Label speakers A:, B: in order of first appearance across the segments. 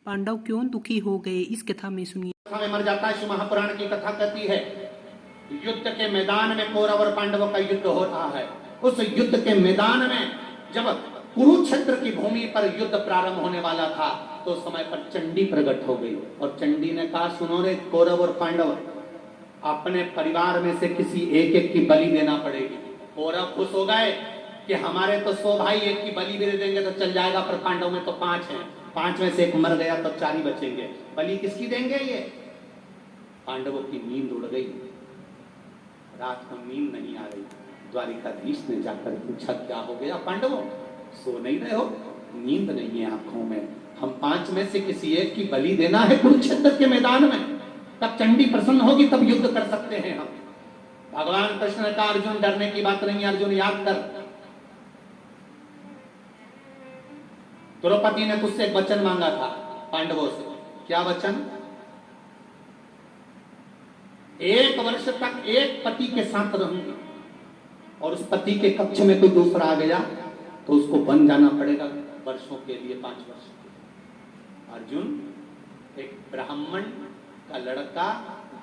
A: पांडव क्यों दुखी हो गए, इस कथा में सुनिए।
B: में मर जाता है। शिव महापुराण की कथा कहती है युद्ध के मैदान में कौरव और पांडवों का युद्ध हो रहा है। उस युद्ध के मैदान में जब कुरुक्षेत्र की भूमि पर युद्ध प्रारंभ होने वाला था तो समय पर चंडी प्रकट हो गई और चंडी ने कहा, सुनो रे कौरव और पांडव, अपने परिवार में से किसी एक एक की बलि देना पड़ेगी। कौरव खुश हो गए कि हमारे तो 100 भाई, एक की बलि भी दे देंगे तो चल जाएगा, पर पांडव में तो 5 हैं, 5 में से एक मर गया तो 4 ही बचेंगे, बलि किसकी देंगे? ये पांडवों की नींद उड़ गई, रात को नींद नहीं आ रही। द्वारिकाधीश ने जाकर पूछा, क्या हो गया पांडवों, सो नहीं रहे हो? नींद नहीं है आंखों में, हम 5 में से किसी एक की बलि देना है कुरुक्षेत्र के मैदान में, तब चंडी प्रसन्न होगी, तब युद्ध कर सकते हैं हम। भगवान कृष्ण का, अर्जुन डरने की बात नहीं, अर्जुन याद कर, द्रौपदी ने तुझसे एक वचन मांगा था पांडवों से। क्या वचन? 1 वर्ष तक एक पति के साथ रहूंगी और उस पति के कक्ष में कोई दूसरा आ गया तो उसको बन जाना पड़ेगा वर्षों के लिए, 5 वर्ष के लिए। अर्जुन, एक ब्राह्मण का लड़का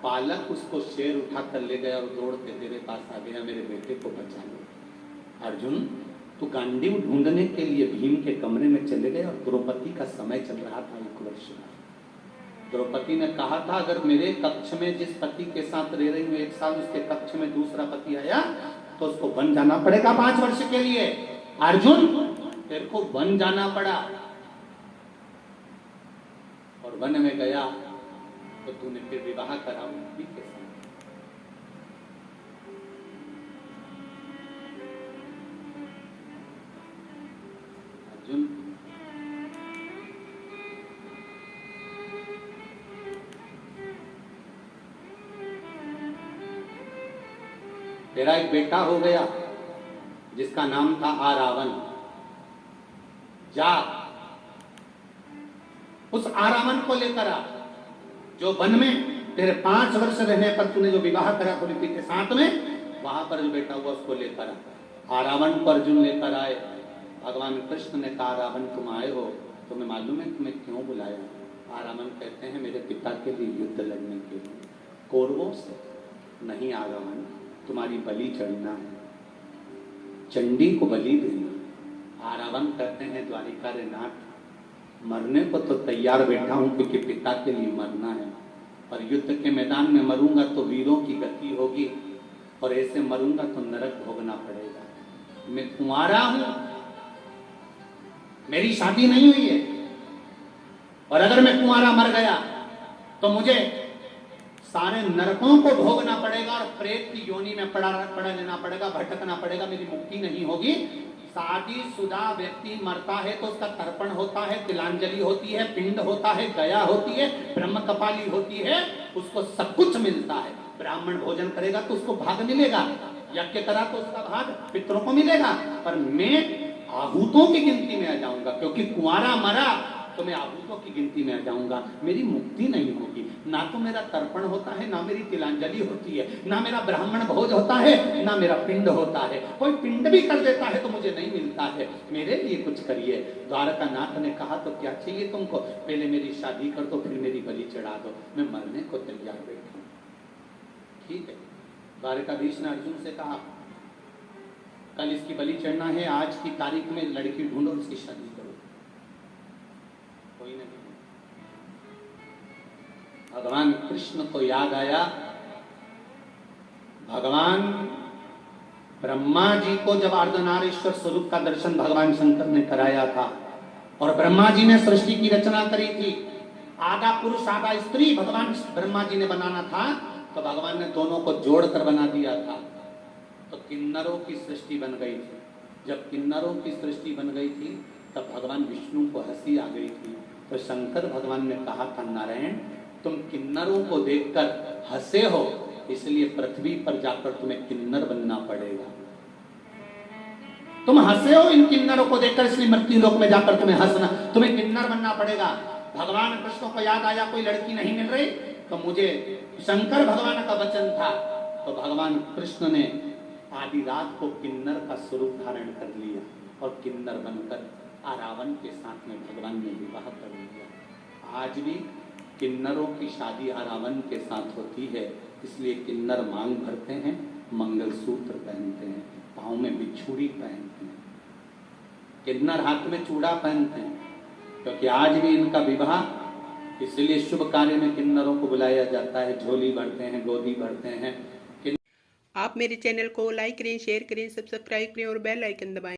B: बालक उसको शेर उठा कर ले गया और दौड़ के तेरे पास आ गया, मेरे बेटे को बचा लो। अर्जुन, तू गांडीव ढूंढने के लिए भीम के कमरे में चले गए और द्रौपदी का समय चल रहा था 1 वर्ष का। द्रौपदी ने कहा था, अगर मेरे कक्ष में जिस पति के साथ रह रही हूँ 1 साल, उसके कक्ष में दूसरा पति आया तो उसको बन जाना पड़ेगा 5 वर्ष के लिए। अर्जुन, तेरे को बन जाना पड़ा और वन में गया तो तूने फिर विवाह करा उनकी के साथ। अर्जुन, तेरा एक बेटा हो गया जिसका नाम था आरावन। जा उस आरावन को लेकर आ, जो वन में तेरे 5 वर्ष रहने पर तूने जो विवाह करा कुंती के साथ में, वहां पर जो बेटा हुआ उसको लेकर आ। आरावन को अर्जुन लेकर आए। भगवान कृष्ण ने कहा, रावण तुम आए हो, तुम्हें मालूम है तुम्हें क्यों बुलाया? आरावन कहते हैं, मेरे पिता के लिए युद्ध लड़ने के लिए, कौरवों से। नहीं आरावन, तुम्हारी बलि चढ़ना है, चंडी को बलि देना। आरावन कहते हैं, द्वारिका रे नाथ, मरने को तो तैयार बैठा हूं क्योंकि पिता के लिए मरना है, पर युद्ध के मैदान में मरूंगा तो वीरों की गति होगी और ऐसे मरूंगा तो नरक भोगना पड़ेगा। मैं कुंवारा हूं, मेरी शादी नहीं हुई है, और अगर मैं कुंवारा मर गया तो मुझे सारे नरकों को भोगना पड़ेगा और प्रेत की योनि में पड़ा लेना पड़ेगा, भटकना पड़ेगा, मेरी मुक्ति नहीं होगी। शादीशुदा व्यक्ति मरता है तो उसका तर्पण होता है, तिलांजलि होती है, पिंड होता है, गया होती है, ब्रह्म कपाली होती है, उसको सब कुछ मिलता है। ब्राह्मण भोजन करेगा तो उसको भाग मिलेगा, यज्ञ करा तो उसका भाग पितरों को मिलेगा, पर मैं आहूतों की गिनती में आ जाऊंगा, क्योंकि कुंवारा मरा तो मैं आहूतों की गिनती में आ जाऊंगा, मेरी मुक्ति नहीं होगी। ना तो मेरा तर्पण होता है, ना मेरी तिलांजलि होती है, ना मेरा ब्राह्मण भोज होता है, ना मेरा पिंड होता है। कोई पिंड भी कर देता है तो मुझे नहीं मिलता है, मेरे लिए कुछ करिए। द्वारका नाथ ने कहा, तो क्या चाहिए तुमको? पहले मेरी शादी कर दो, फिर मेरी बलि चढ़ा दो, मैं मरने को तैयार बैठा हूं। ठीक है। द्वारकाधीश ने अर्जुन से कहा, कल इसकी बलि चढ़ना है, आज की तारीख में लड़की ढूंढो, इसकी शादी करो। कोई नहीं। भगवान कृष्ण को याद आया, भगवान ब्रह्मा जी को जब अर्धनारीश्वर स्वरूप का दर्शन भगवान शंकर ने कराया था और ब्रह्मा जी ने सृष्टि की रचना करी थी, आधा पुरुष आधा स्त्री भगवान ब्रह्मा जी ने बनाना था, तो भगवान ने दोनों को जोड़कर बना दिया था, तो किन्नरों की सृष्टि बन गई थी। जब किन्नरों की सृष्टि बन गई थी तब भगवान विष्णु को हंसी आ गई थी, तो शंकर भगवान ने कहा था, नारायण तुम किन्नरों को देखकर हंसे हो, इसलिए पृथ्वी पर जाकर तुम्हें किन्नर बनना पड़ेगा। तुम हंसे हो इन किन्नरों को देखकर, इसलिए मृत्यु लोक में जाकर तुम्हें किन्नर बनना पड़ेगा। भगवान कृष्ण को याद आया, कोई लड़की नहीं मिल रही, तो मुझे शंकर भगवान का वचन था, तो भगवान कृष्ण ने आधी रात को किन्नर का स्वरूप धारण कर लिया और किन्नर बनकर आरावन के साथ में भगवान ने विवाह कर लिया। आज भी किन्नरों की शादी अरावन के साथ होती है, इसलिए किन्नर मांग भरते हैं, मंगलसूत्र पहनते हैं, पाँव में बिछुड़ी पहनते हैं, किन्नर हाथ में चूड़ा पहनते हैं, क्योंकि आज भी इनका विवाह, इसलिए शुभ कार्य में किन्नरों को बुलाया जाता है, झोली भरते हैं, गोदी भरते हैं।
A: आप मेरे चैनल को लाइक करें, शेयर करें, सब्सक्राइब करें और बेल आइकन दबाएं।